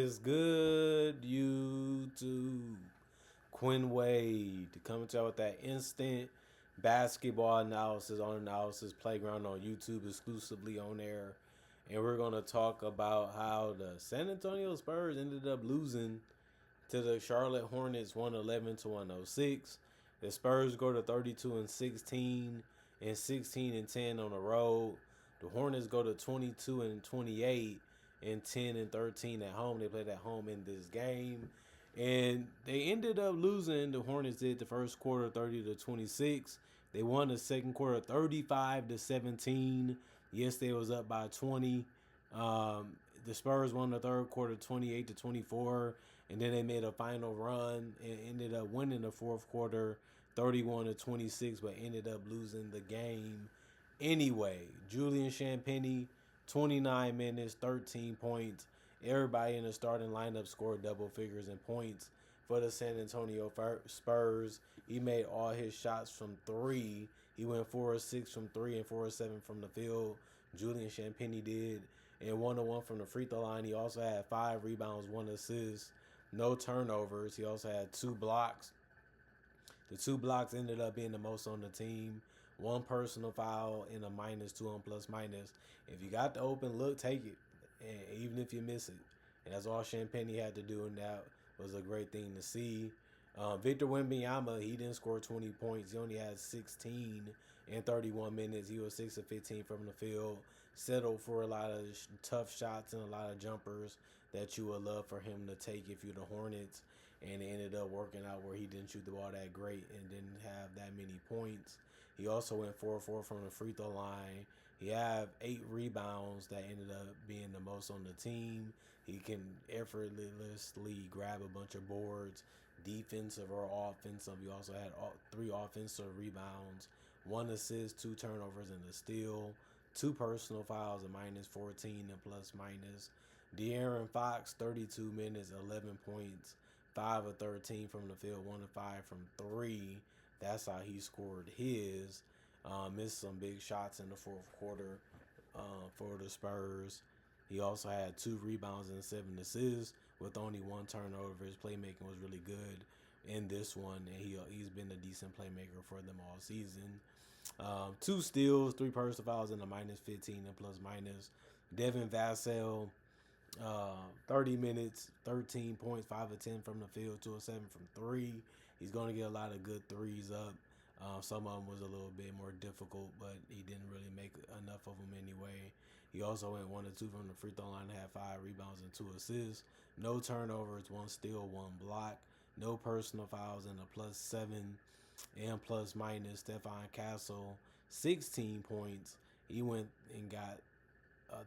is good, YouTube? Quinn Wade coming to you with that instant basketball analysis on Analysis Playground on YouTube, exclusively on air. And we're going to talk about how the San Antonio Spurs ended up losing to the Charlotte Hornets 111 to 106. The Spurs go to 32 and 16 and 16 and 10 on the road. The Hornets go to 22 and 28 and 10 and 13 at home. They played at home in this game. And they ended up losing. The Hornets did the first quarter 30 to 26. They won the second quarter 35 to 17. Yes, they was up by 20. The Spurs won the third quarter 28 to 24. And then they made a final run and ended up winning the fourth quarter 31 to 26, but ended up losing the game anyway. Julian Champagnie, 29 minutes, 13 points. Everybody in the starting lineup scored double figures in points for the San Antonio Spurs. He made all his shots from three. He went 4 or 6 from three and 4 or 7 from the field. Julian Champagnie did. And 1 1 from the free throw line. He also had 5 rebounds, 1 assist, no turnovers. He also had 2 blocks. The 2 blocks ended up being the most on the team. 1 personal foul and a -2 on plus minus. If you got the open look, take it, and even if you miss it. And that's all Champagnie had to do, and that was a great thing to see. Victor Wembanyama, he didn't score 20 points. He only had 16 in 31 minutes. He was 6 of 15 from the field. Settled for a lot of tough shots and a lot of jumpers that you would love for him to take if you're the Hornets. And it ended up working out where he didn't shoot the ball that great and didn't have that many points. He also went 4-4 from the free throw line. He had 8 rebounds that ended up being the most on the team. He can effortlessly grab a bunch of boards, defensive or offensive. He also had 3 offensive rebounds, 1 assist, 2 turnovers, and a steal. 2 personal fouls, a -14 and plus minus. De'Aaron Fox, 32 minutes, 11 points, 5 of 13 from the field, 1 of 5 from 3. That's how he scored his. Missed some big shots in the fourth quarter for the Spurs. He also had 2 rebounds and 7 assists with only 1 turnover. His playmaking was really good in this one, and he's been a decent playmaker for them all season. 2 steals, 3 personal fouls, and a -15 and plus minus. Devin Vassell, 30 minutes, 13 points, 5 of 10 from the field, 2 of 7 from 3. He's going to get a lot of good threes up. Some of them was a little bit more difficult, but he didn't really make enough of them anyway. He also went 1 of 2 from the free throw line, had 5 rebounds and 2 assists. No turnovers, 1 steal, 1 block. No personal fouls, and a +7 and plus minus. Stephon Castle, 16 points. He went and got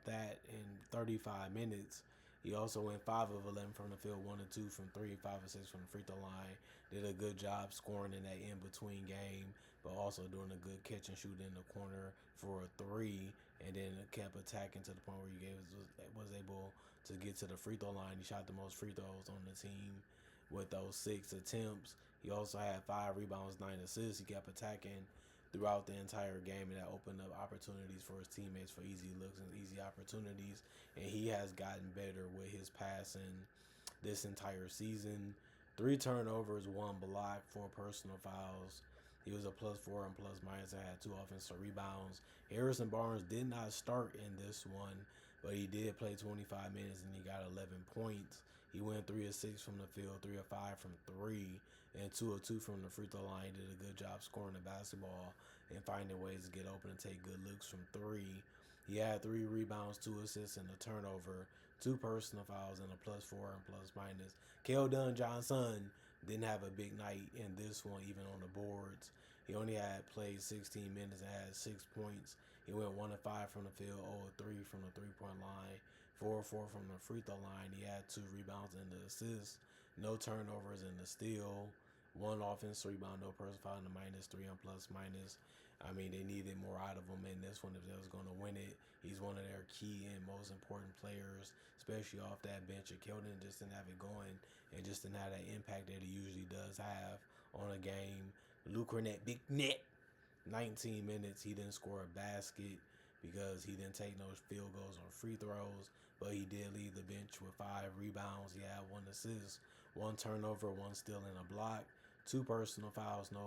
that in 35 minutes. He also went 5 of 11 from the field, 1 of 2 from 3, 5 of 6 from the free throw line. Did a good job scoring in that in-between game, but also doing a good catch and shoot in the corner for a 3, and then kept attacking to the point where he was able to get to the free throw line. He shot the most free throws on the team with those 6 attempts. He also had 5 rebounds, 9 assists. He kept attacking throughout the entire game, and that opened up opportunities for his teammates for easy looks and easy opportunities. And he has gotten better with his passing this entire season. 3 turnovers, 1 block, 4 personal fouls. He was a +4 and plus minus and had 2 offensive rebounds. Harrison Barnes did not start in this one, but he did play 25 minutes and he got 11 points. He went 3 of 6 from the field, 3 of 5 from 3, and 2 of 2 from the free throw line. He did a good job scoring the basketball and finding ways to get open and take good looks from 3. He had 3 rebounds, 2 assists, and a turnover, 2 personal fouls, and a +4 and plus minus. Keldon Johnson didn't have a big night in this one, even on the boards. He only had played 16 minutes and had 6 points. He went 1 of 5 from the field, 0 of 3 from the three-point line, 4 of 4 from the free throw line. He had 2 rebounds and the assist, no turnovers and the steal, 1 offensive rebound, no personal foul, and a -3 and plus minus. I mean, they needed more out of him in this one if they was going to win it. He's one of their key and most important players, especially off that bench. And Keldon just didn't have it going and just didn't have that impact that he usually does have on a game. Luke Cornett, big net, 19 minutes. He didn't score a basket. because he didn't take no field goals or free throws, but he did lead the bench with 5 rebounds. He had 1 assist, 1 turnover, 1 steal, and a block, 2 personal fouls, no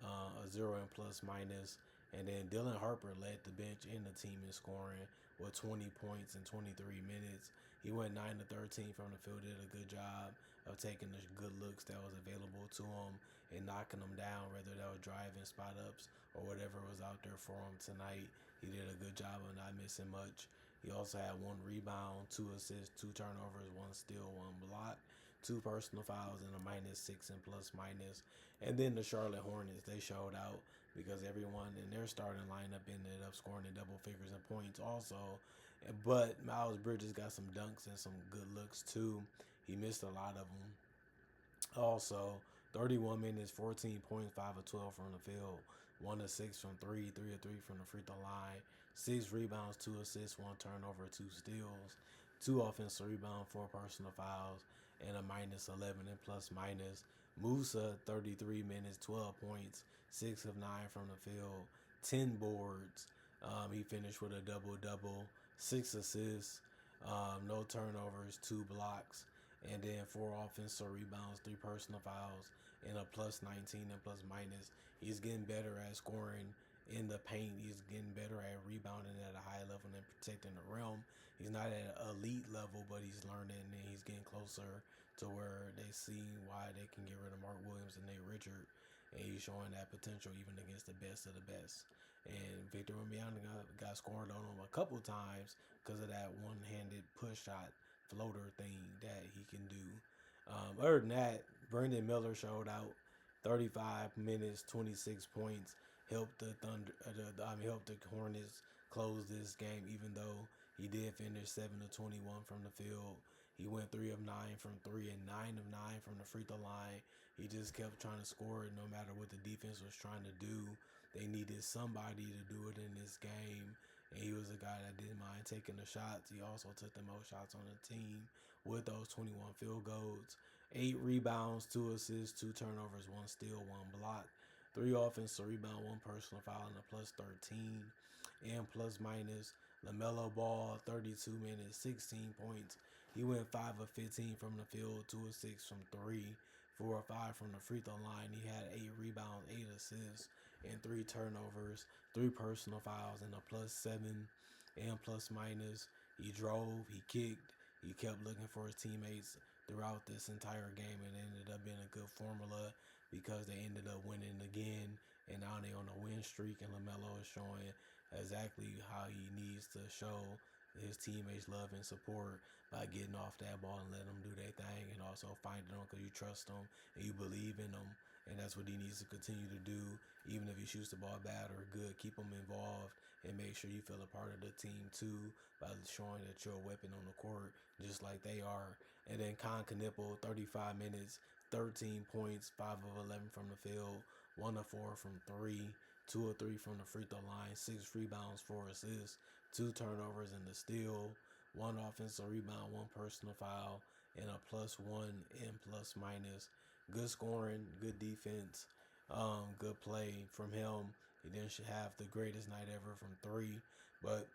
a 0 in plus minus. And then Dylan Harper led the bench and the team in scoring with 20 points in 23 minutes. He went 9 to 13 from the field, did a good job of taking the good looks that was available to him and knocking them down, whether that was driving spot ups or whatever was out there for him tonight. He did a good job of not missing much. He also had 1 rebound, 2 assists, 2 turnovers, 1 steal, 1 block, 2 personal fouls, and a -6 in plus minus. And then the Charlotte Hornets, they showed out because everyone in their starting lineup ended up scoring in double figures in points also. But Miles Bridges got some dunks and some good looks too. He missed a lot of them. Also, 31 minutes, 14 points, 5 of 12 from the field, 1 of 6 from three, 3 of 3 from the free throw line, 6 rebounds, 2 assists, 1 turnover, 2 steals, 2 offensive rebounds, 4 personal fouls, and a -11 in plus minus. Musa, 33 minutes, 12 points, 6 of 9 from the field, 10 boards. He finished with a double double, 6 assists, no turnovers, 2 blocks, and then 4 offensive rebounds, 3 personal fouls, and a plus 19 and plus minus. He's getting better at scoring in the paint. He's getting better at rebounding at a high level and protecting the rim. He's not at an elite level, but he's learning and he's getting closer to where they see why they can get rid of Mark Williams and Nate Richard. And he's showing that potential even against the best of the best. And Victor Wembanyama got scored on him a couple times because of that one-handed push shot floater thing that he can do. Other than that, Brandon Miller showed out. 35 minutes, 26 points. Helped the Thunder. Helped the Hornets close this game, even though he did finish 7 of 21 from the field. He went 3 of 9 from three and 9 of 9 from the free throw line. He just kept trying to score it, no matter what the defense was trying to do. They needed somebody to do it in this game, and he was a guy that didn't mind taking the shots. He also took the most shots on the team with those 21 field goals. 8 rebounds, 2 assists, 2 turnovers, 1 steal, 1 block, 3 offensive rebounds, 1 personal foul, and a plus 13 and plus minus. LaMelo Ball, 32 minutes, 16 points. He went 5 of 15 from the field, 2 of 6 from three, 4 of 5 from the free throw line. He had 8 rebounds, 8 assists, and 3 turnovers, 3 personal fouls, and a plus 7 and plus minus. He drove, he kicked, he kept looking for his teammates throughout this entire game, and it ended up being a good formula because they ended up winning again, and now they on a win streak, and LaMelo is showing exactly how he needs to show his teammates love and support by getting off that ball and letting them do their thing, and also finding them because you trust them and you believe in them, and that's what he needs to continue to do. Even if he shoots the ball bad or good, keep them involved and make sure you feel a part of the team too by showing that you're a weapon on the court just like they are. And then Con Knipple, 35 minutes, 13 points, 5 of 11 from the field, 1 of 4 from three, 2 of 3 from the free throw line, 6 rebounds, 4 assists, 2 turnovers, and the steal, 1 offensive rebound, 1 personal foul, and a plus 1 in plus minus. Good scoring, good defense, good play from him. He didn't have the greatest night ever from three, but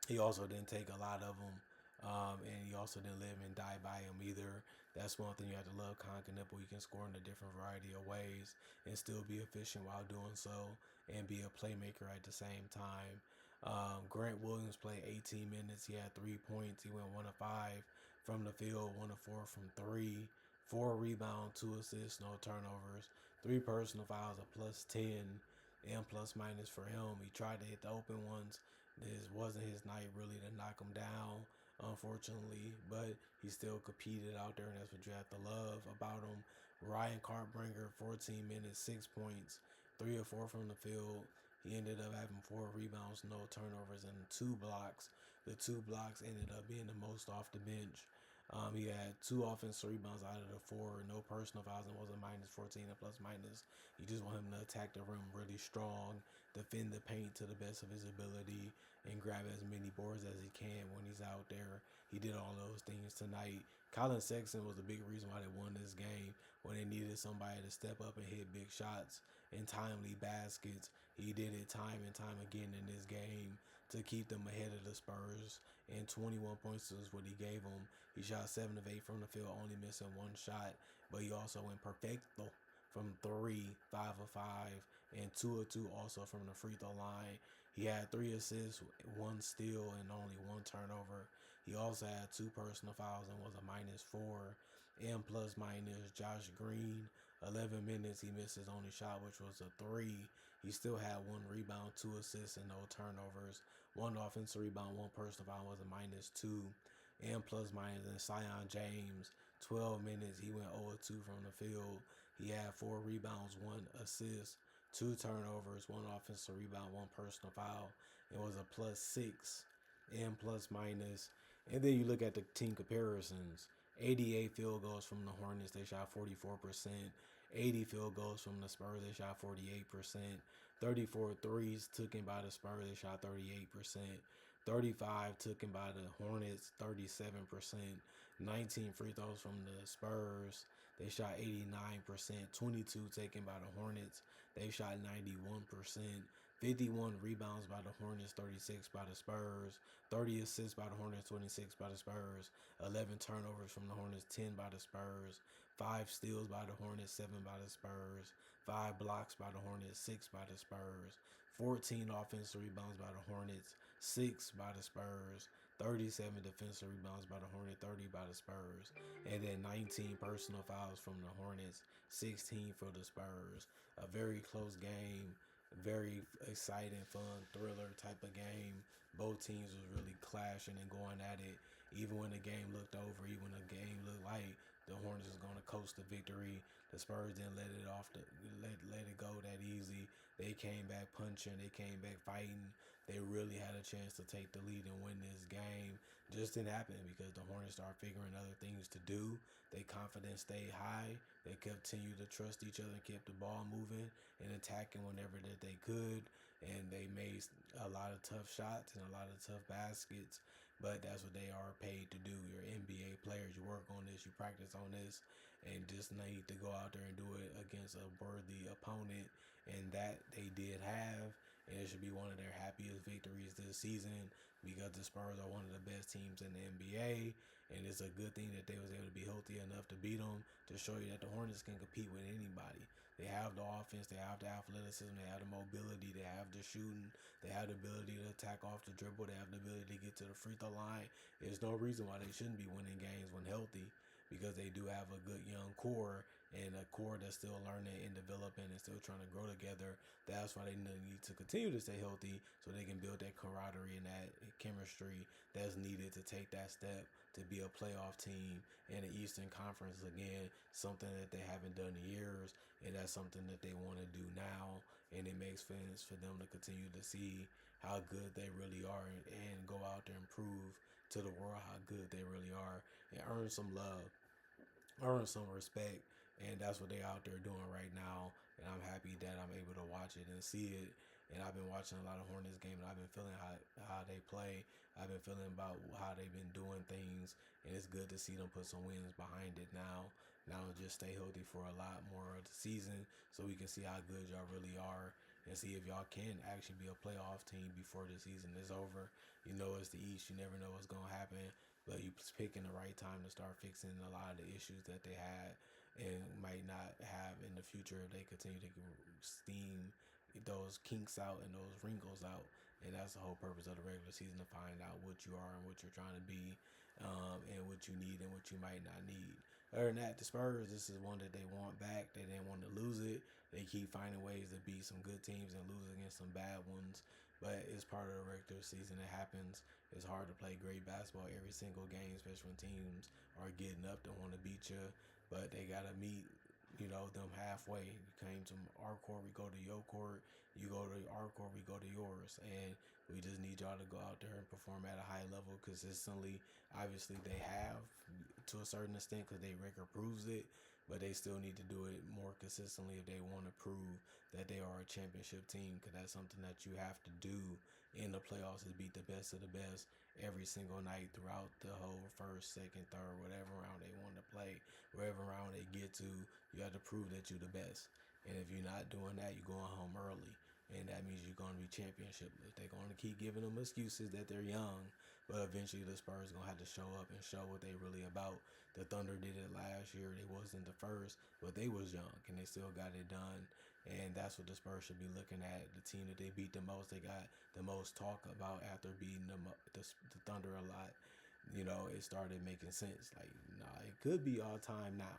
he also didn't take a lot of them. And he also didn't live and die by him either. That's one thing you have to love, Con Knipple. You can score in a different variety of ways and still be efficient while doing so and be a playmaker at the same time. Grant Williams played 18 minutes. He had 3 points. He went 1 of 5 from the field, 1 of 4 from three, 4 rebounds, 2 assists, no turnovers, 3 personal fouls, a plus 10 and plus minus for him. He tried to hit the open ones. This wasn't his night really to knock him down, unfortunately, but he still competed out there, and that's what you have to love about him. Ryan Cartbringer, 14 minutes, 6 points, 3 of 4 from the field. He ended up having 4 rebounds, no turnovers, and 2 blocks. The 2 blocks ended up being the most off the bench. He had 2 offensive rebounds out of the 4, no personal fouls, and was a -14 and plus minus. You just want him to attack the rim really strong, defend the paint to the best of his ability, and grab as many boards as he can when he's out there. He did all those things tonight. Colin Sexton was the big reason why they won this game when they needed somebody to step up and hit big shots and timely baskets. He did it time and time again in this game. to keep them ahead of the Spurs. And 21 points is what he gave them. He shot 7 of 8 from the field, only missing one shot. But he also went perfecto from 3, 5 of 5, and 2 of 2 also from the free throw line. He had 3 assists, 1 steal, and only 1 turnover. He also had 2 personal fouls and was a -4. And plus minus Josh Green, 11 minutes, he missed his only shot, which was a 3. He still had 1 rebound, 2 assists, and no turnovers. 1 offensive rebound, 1 personal foul was a -2. And plus minus and Zion James, 12 minutes, he went 0-2 from the field. He had 4 rebounds, 1 assist, 2 turnovers, 1 offensive rebound, 1 personal foul. It was a +6 and plus minus. And then you look at the team comparisons. 88 field goals from the Hornets, they shot 44%. 80 field goals from the Spurs, they shot 48%. 34 threes taken by the Spurs, they shot 38%. 35 taken by the Hornets, 37%. 19 free throws from the Spurs, they shot 89%. 22 taken by the Hornets, they shot 91%. 51 rebounds by the Hornets, 36 by the Spurs. 30 assists by the Hornets, 26 by the Spurs. 11 turnovers from the Hornets, 10 by the Spurs. 5 steals by the Hornets, 7 by the Spurs. 5 blocks by the Hornets, 6 by the Spurs. 14 offensive rebounds by the Hornets, 6 by the Spurs. 37 defensive rebounds by the Hornets, 30 by the Spurs. And then 19 personal fouls from the Hornets, 16 for the Spurs. A very close game. Very exciting, fun, thriller type of game. Both teams was really clashing and going at it. Even when the game looked over, even when the game looked like the Hornets was going to coast the victory, the Spurs didn't let it go that easy. They came back punching. They came back fighting. They really had a chance to take the lead and win this game. Just didn't happen because the Hornets started figuring other things to do. Their confidence stayed high. They continued to trust each other and kept the ball moving and attacking whenever that they could. And they made a lot of tough shots and a lot of tough baskets. But that's what they are paid to do. You're NBA players. You work on this. You practice on this. And just need to go out there and do it against a worthy opponent. And that they did have. And it should be one of their happiest victories this season because the Spurs are one of the best teams in the NBA. And it's a good thing that they was able to be healthy enough to beat them, to show you that the Hornets can compete with anybody. They have the offense, they have the athleticism, they have the mobility, they have the shooting, they have the ability to attack off the dribble, they have the ability to get to the free throw line. There's no reason why they shouldn't be winning games when healthy, because they do have a good young core and a core that's still learning and developing and still trying to grow together. That's why they need to continue to stay healthy so they can build that camaraderie and that chemistry that's needed to take that step to be a playoff team in the Eastern Conference again, something that they haven't done in years, and that's something that they want to do now. And it makes sense for them to continue to see how good they really are and go out there and prove to the world how good they really are and earn some love, earn some respect. And that's what they're out there doing right now. And I'm happy that I'm able to watch it and see it. And I've been watching a lot of Hornets game, and I've been feeling how they play. I've been feeling about how they've been doing things, and it's good to see them put some wins behind it now. Now just stay healthy for a lot more of the season so we can see how good y'all really are and see if y'all can actually be a playoff team before the season is over. You know it's the East. You never know what's going to happen, but you picking the right time to start fixing a lot of the issues that they had and might not have in the future if they continue to steam those kinks out and those wrinkles out. And that's the whole purpose of the regular season, to find out what you are and what you're trying to be, and what you need and what you might not need. Other than that, the Spurs, this is one that they want back. They didn't want to lose it. They keep finding ways to beat some good teams and lose against some bad ones. But it's part of the regular season. It happens. It's hard to play great basketball every single game, especially when teams are getting up to want to beat you. But they got to meet, them halfway. You came to our court, we go to your court. You go to our court, we go to yours. And we just need y'all to go out there and perform at a high level consistently. Obviously, they have to a certain extent because their record proves it. But they still need to do it more consistently if they want to prove that they are a championship team, because that's something that you have to do in the playoffs, is beat the best of the best every single night throughout the whole first, second, third, whatever round they want to play, wherever round they get to, you have to prove that you're the best. And if you're not doing that, you're going home early. and that means you're going to be championshipless. They're going to keep giving them excuses that they're young, but eventually the Spurs going to have to show up and show what they really about. The Thunder did it last year. They wasn't the first, but they was young, and they still got it done. And that's what the Spurs should be looking at. The team that they beat the most, they got the most talk about after beating the Thunder a lot. It started making sense. Like, nah, it could be all time now.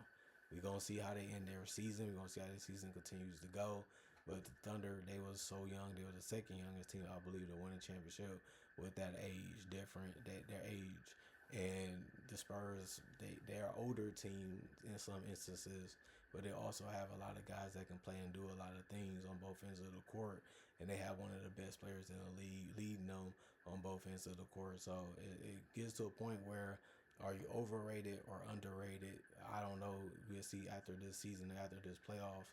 We're going to see how they end their season. We're going to see how the season continues to go. But the Thunder, they was so young. They were the second youngest team, I believe, to win a championship with that age different, their age. And the Spurs, they're an older team in some instances, but they also have a lot of guys that can play and do a lot of things on both ends of the court. And they have one of the best players in the league leading them on both ends of the court. So it gets to a point where, are you overrated or underrated? I don't know. We'll see after this season, after this playoff.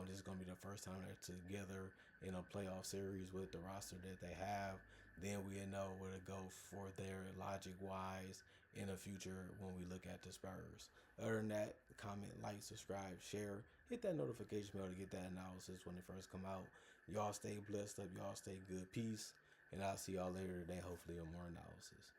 This is going to be the first time they're together in a playoff series with the roster that they have. Then we'll know where to go for their logic-wise in the future when we look at the Spurs. Other than that, comment, like, subscribe, share. Hit that notification bell to get that analysis when it first come out. Y'all stay blessed up. Y'all stay good. Peace. And I'll see y'all later today, hopefully, on more analysis.